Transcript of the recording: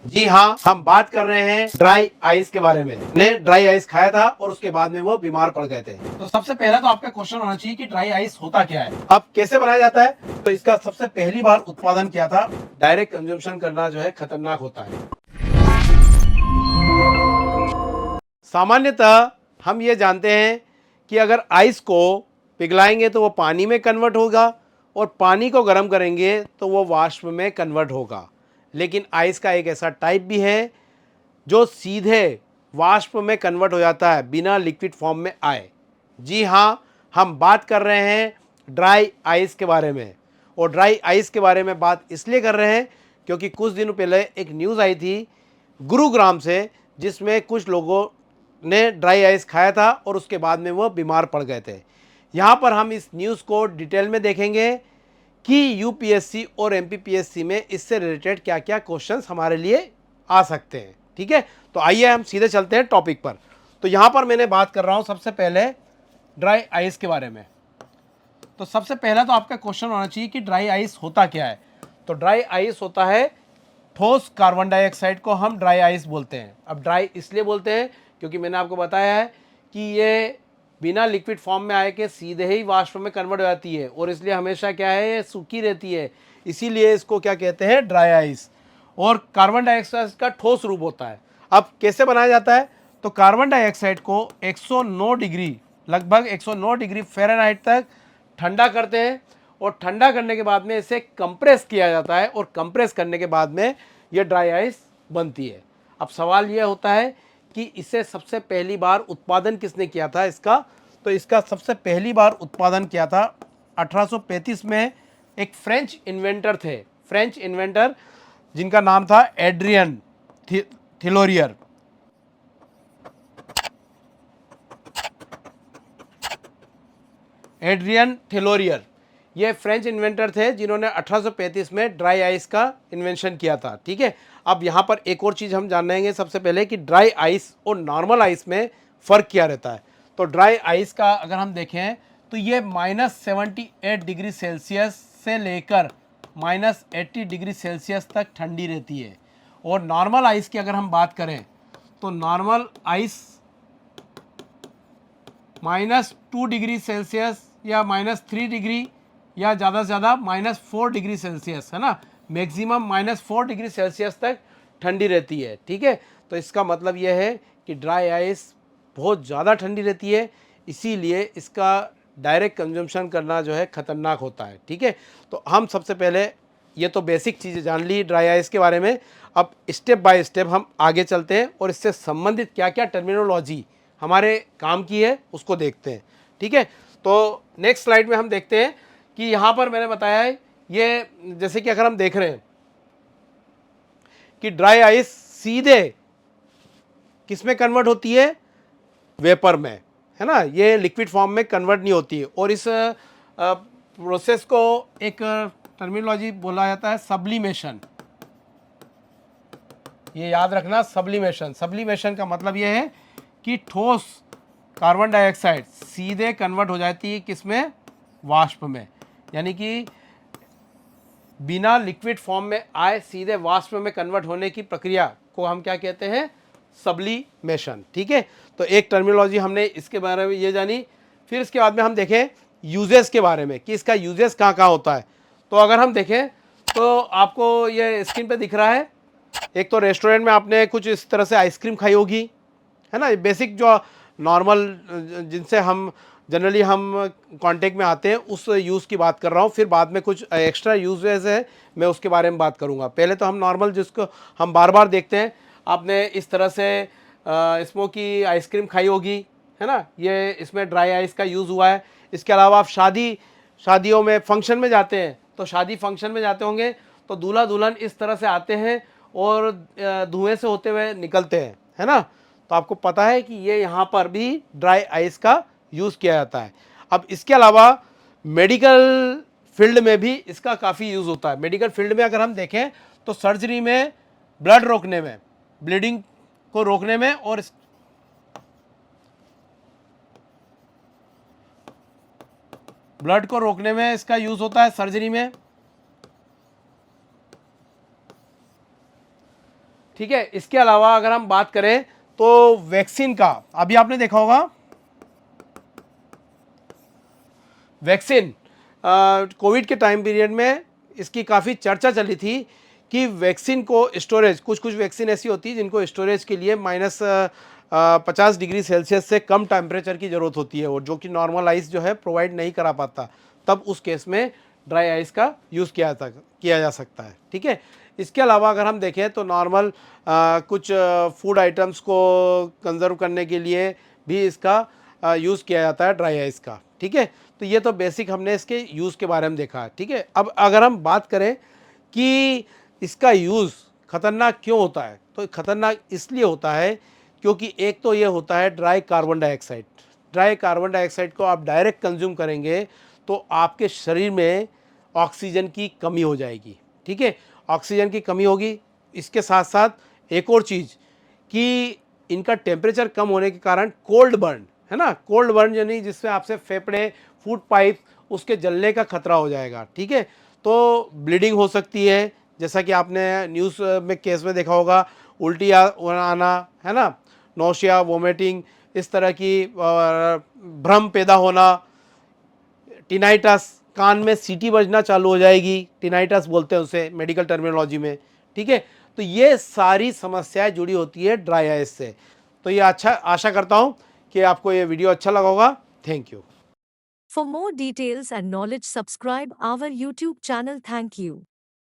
जी हाँ, हम बात कर रहे हैं ड्राई आइस के बारे में। ने ड्राई आइस खाया था और उसके बाद में वो बीमार पड़ गए थे। तो सबसे पहला तो आपका क्वेश्चन होना चाहिए कि ड्राई आइस होता क्या है। अब कैसे बनाया जाता है? तो इसका सबसे पहली बार उत्पादन किया था। डायरेक्ट कंजम्पशन करना जो है खतरनाक होता है। सामान्यतः हम ये जानते हैं कि अगर आइस को पिघलाएंगे तो वो पानी में कन्वर्ट होगा और पानी को गर्म करेंगे तो वो वाष्प में कन्वर्ट होगा। लेकिन आइस का एक ऐसा टाइप भी है जो सीधे वाष्प में कन्वर्ट हो जाता है बिना लिक्विड फॉर्म में आए। जी हाँ, हम बात कर रहे हैं ड्राई आइस के बारे में। और ड्राई आइस के बारे में बात इसलिए कर रहे हैं क्योंकि कुछ दिनों पहले एक न्यूज़ आई थी गुरुग्राम से, जिसमें कुछ लोगों ने ड्राई आइस खाया था और उसके बाद में वो बीमार पड़ गए थे। यहाँ पर हम इस न्यूज़ को डिटेल में देखेंगे कि यूपीएससी और एमपीपीएससी में इससे रिलेटेड क्या क्या क्वेश्चंस हमारे लिए आ सकते हैं। ठीक है, तो आइए हम सीधे चलते हैं टॉपिक पर। तो यहाँ पर मैंने बात कर रहा हूँ सबसे पहले ड्राई आइस के बारे में। तो सबसे पहला तो आपका क्वेश्चन होना चाहिए कि ड्राई आइस होता क्या है। तो ड्राई आइस होता है ठोस कार्बन डाइऑक्साइड को हम ड्राई आइस बोलते हैं। अब ड्राई इसलिए बोलते हैं क्योंकि मैंने आपको बताया है कि ये बिना लिक्विड फॉर्म में आए के सीधे ही वाष्प में कन्वर्ट हो जाती है और इसलिए हमेशा क्या है, ये सूखी रहती है। इसीलिए इसको क्या कहते हैं, ड्राई आइस। और कार्बन डाइऑक्साइड का ठोस रूप होता है। अब कैसे बनाया जाता है? तो कार्बन डाइऑक्साइड को 109 डिग्री, लगभग 109 डिग्री फ़ारेनहाइट तक ठंडा करते हैं और ठंडा करने के बाद में इसे कंप्रेस किया जाता है और कंप्रेस करने के बाद में ये ड्राई आइस बनती है। अब सवाल ये होता है कि इसे सबसे पहली बार उत्पादन किसने किया था इसका? तो इसका सबसे पहली बार उत्पादन किया था 1835 में एक फ्रेंच इन्वेंटर थे। फ्रेंच इन्वेंटर जिनका नाम था एड्रियन थिलोरियर। एड्रियन थिलोरियर ये फ्रेंच इन्वेंटर थे जिन्होंने 1835 में ड्राई आइस का इन्वेंशन किया था। ठीक है, अब यहाँ पर एक और चीज़ हम जानेंगे सबसे पहले कि ड्राई आइस और नॉर्मल आइस में फ़र्क क्या रहता है। तो ड्राई आइस का अगर हम देखें तो ये -78 डिग्री सेल्सियस से लेकर -80 डिग्री सेल्सियस तक ठंडी रहती है। और नॉर्मल आइस की अगर हम बात करें तो नॉर्मल आइस -2 डिग्री सेल्सियस या -3 डिग्री या ज़्यादा से ज़्यादा -4 डिग्री सेल्सियस, है ना, मैक्सिमम -4 डिग्री सेल्सियस तक ठंडी रहती है। ठीक है, तो इसका मतलब यह है कि ड्राई आइस बहुत ज़्यादा ठंडी रहती है, इसीलिए इसका डायरेक्ट कंजम्पशन करना जो है ख़तरनाक होता है। ठीक है, तो हम सबसे पहले ये तो बेसिक चीज़ें जान ली ड्राई आइस के बारे में। अब स्टेप बाय स्टेप हम आगे चलते हैं और इससे संबंधित क्या क्या टर्मिनोलॉजी हमारे काम की है उसको देखते हैं। ठीक है, तो नेक्स्ट स्लाइड में हम देखते हैं कि यहाँ पर मैंने बताया है ये, जैसे कि अगर हम देख रहे हैं कि ड्राई आइस सीधे किस में कन्वर्ट होती है, वेपर में, है ना, ये लिक्विड फॉर्म में कन्वर्ट नहीं होती है। और इस प्रोसेस को एक टर्मिनोलॉजी बोला जाता है सब्लिमेशन। ये याद रखना, सब्लिमेशन। सब्लिमेशन का मतलब ये है कि ठोस कार्बन डाइऑक्साइड सीधे कन्वर्ट हो जाती है किसमें, वाष्प में। यानी कि बिना लिक्विड फॉर्म में आए सीधे वाष्प में कन्वर्ट होने की प्रक्रिया को हम क्या कहते हैं, सब्लिमेशन। ठीक है, तो एक टर्मिनोलॉजी हमने इसके बारे में ये जानी। फिर इसके बाद में हम देखें यूजेस के बारे में कि इसका यूजेस कहाँ कहाँ होता है। तो अगर हम देखें तो आपको ये स्क्रीन पे दिख रहा है, एक तो रेस्टोरेंट में आपने कुछ इस तरह से आइसक्रीम खाई होगी, है ना, बेसिक जो नॉर्मल जिनसे हम जनरली हम कांटेक्ट में आते हैं उस यूज़ की बात कर रहा हूँ। फिर बाद में कुछ एक्स्ट्रा यूजेस है, मैं उसके बारे में बात करूँगा। पहले तो हम नॉर्मल जिसको हम बार बार देखते हैं, आपने इस तरह से स्मोकी आइसक्रीम खाई होगी, है ना, ये इसमें ड्राई आइस का यूज़ हुआ है। इसके अलावा आप शादियों में फंक्शन में जाते हैं, तो शादी फंक्शन में जाते होंगे तो दूल्हा दुल्हन इस तरह से आते हैं और धुएं से होते हुए निकलते हैं, है ना। तो आपको पता है कि ये यहाँ पर भी ड्राई आइस का यूज़ किया जाता है। अब इसके अलावा मेडिकल फील्ड में भी इसका काफ़ी यूज़ होता है। मेडिकल फील्ड में अगर हम देखें तो सर्जरी में, ब्लड रोकने में, ब्लीडिंग को रोकने में, और ब्लड को रोकने में इसका यूज़ होता है सर्जरी में। ठीक है। इसके अलावा अगर हम बात करें तो वैक्सीन का, अभी आपने देखा होगा वैक्सीन कोविड के टाइम पीरियड में इसकी काफ़ी चर्चा चली थी कि वैक्सीन को स्टोरेज, कुछ कुछ वैक्सीन ऐसी होती है जिनको स्टोरेज के लिए -50 डिग्री सेल्सियस से कम टेम्परेचर की ज़रूरत होती है, और जो कि नॉर्मल आइस जो है प्रोवाइड नहीं करा पाता, तब उस केस में ड्राई आइस का यूज़ किया जा सकता है। ठीक है। इसके अलावा अगर हम देखें तो नॉर्मल कुछ फूड आइटम्स को कंजर्व करने के लिए भी इसका यूज़ किया जाता है ड्राई आइस का। ठीक है। तो ये तो बेसिक हमने इसके यूज़ के बारे में देखा। ठीक है। अब अगर हम बात करें कि इसका यूज़ खतरनाक क्यों होता है, तो खतरनाक इसलिए होता है क्योंकि एक तो ये होता है dry carbon dioxide. Dry carbon dioxide को आप डायरेक्ट कंज्यूम करेंगे तो आपके शरीर में ऑक्सीजन की कमी हो जाएगी। ठीक है। ऑक्सीजन की कमी होगी। इसके साथ साथ एक और चीज़ कि इनका टेम्परेचर कम होने के कारण कोल्ड बर्न, है ना, कोल्ड बर्न यानी जिससे आपसे फेफड़े, फूड पाइप उसके जलने का खतरा हो जाएगा। ठीक है। तो ब्लीडिंग हो सकती है, जैसा कि आपने न्यूज़ में केस में देखा होगा, उल्टी आना, है ना, नौशिया, वोमिटिंग, इस तरह की भ्रम पैदा होना, टिनाइटस, कान में सीटी बजना चालू हो जाएगी, टिनाइटस बोलते हैं उसे मेडिकल टर्मिनोलॉजी में। ठीक है। तो ये सारी समस्याएं जुड़ी होती है ड्राई आइस से। तो ये आशा करता हूँ कि आपको ये वीडियो अच्छा लगा होगा। Thank you. For more details and knowledge, subscribe our YouTube channel. Thank you.